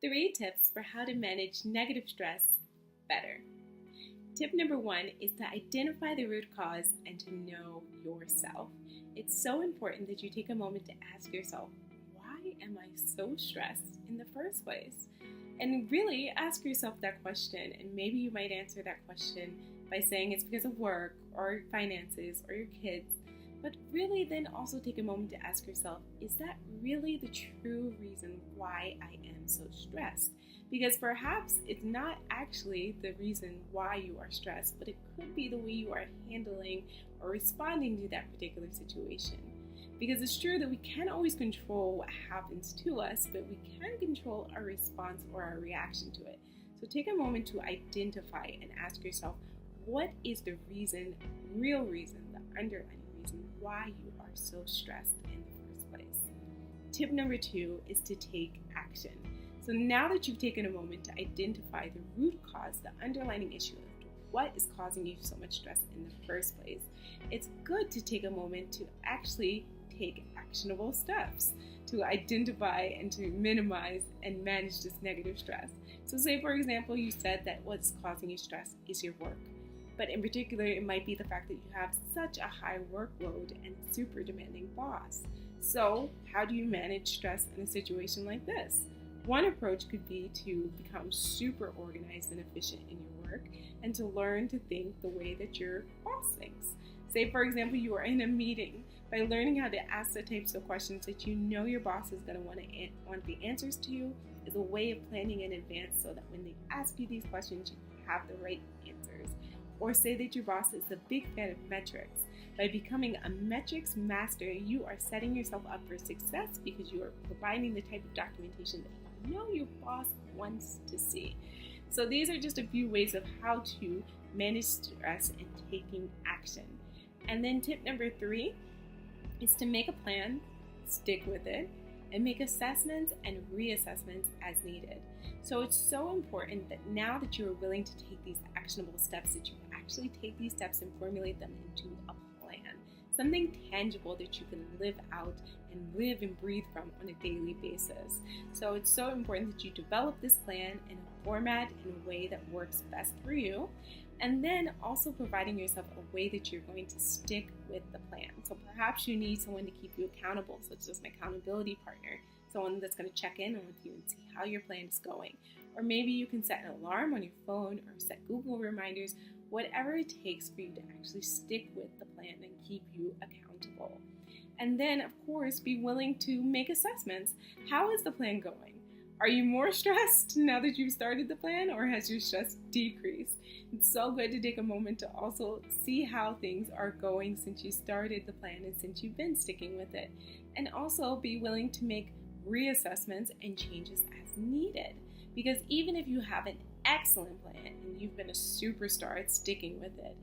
3 tips for how to manage negative stress better. Tip number 1 is to identify the root cause and to know yourself. It's so important that you take a moment to ask yourself, why am I so stressed in the first place? And really ask yourself that question, and maybe you might answer that question by saying it's because of work or finances or your kids. But really then also take a moment to ask yourself, is that really the true reason why I am so stressed? Because perhaps it's not actually the reason why you are stressed, but it could be the way you are handling or responding to that particular situation. Because it's true that we can't always control what happens to us, but we can control our response or our reaction to it. So take a moment to identify and ask yourself, what is the reason, real reason, the underlying reason why you are so stressed in the first place? Tip number 2 is to take action. So now that you've taken a moment to identify the root cause, the underlying issue of what is causing you so much stress in the first place, it's good to take a moment to actually take actionable steps to identify and to minimize and manage this negative stress. So say, for example, you said that what's causing you stress is your work. But in particular, it might be the fact that you have such a high workload and super demanding boss. So how do you manage stress in a situation like this? One approach could be to become super organized and efficient in your work and to learn to think the way that your boss thinks. Say, for example, you are in a meeting. By learning how to ask the types of questions that you know your boss is going to want the answers to you is a way of planning in advance so that when they ask you these questions, you have the right answers. Or say that your boss is a big fan of metrics. By becoming a metrics master, you are setting yourself up for success because you are providing the type of documentation that you know your boss wants to see. So these are just a few ways of how to manage stress and taking action. And then tip number 3 is to make a plan, stick with it, and make assessments and reassessments as needed. So it's so important that now that you are willing to take these actionable steps, that you actually take these steps and formulate them into a plan, something tangible that you can live out and live and breathe from on a daily basis. So it's so important that you develop this plan in a format, in a way that works best for you, and then also providing yourself a way that you're going to stick with the plan. So perhaps you need someone to keep you accountable, such as an accountability partner, someone that's going to check in with you and see how your plan is going. Or maybe you can set an alarm on your phone or set Google reminders, whatever it takes for you to actually stick with the plan and keep you accountable. And then, of course, be willing to make assessments. How is the plan going? Are you more stressed now that you've started the plan, or has your stress decreased? It's so good to take a moment to also see how things are going since you started the plan and since you've been sticking with it. And also be willing to make reassessments and changes as needed. Because even if you have an excellent plan and you've been a superstar at sticking with it,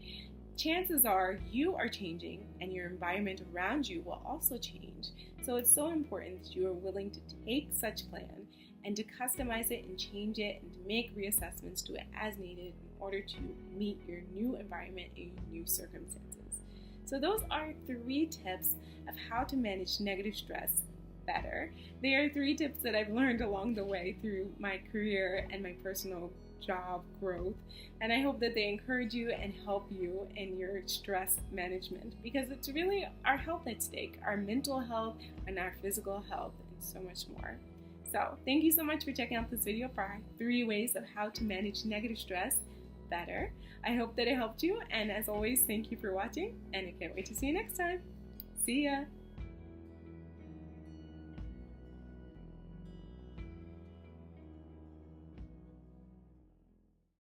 chances are you are changing and your environment around you will also change. So it's so important that you are willing to take such plan and to customize it and change it and to make reassessments to it as needed in order to meet your new environment and your new circumstances. So those are 3 tips of how to manage negative stress better. They are 3 tips that I've learned along the way through my career and my personal job growth, and I hope that they encourage you and help you in your stress management, because it's really our health at stake, our mental health and our physical health, and so much more. So thank you so much for checking out this video for 3 ways of how to manage negative stress better. I hope that it helped you, and as always, thank you for watching, and I can't wait to see you next time. See ya!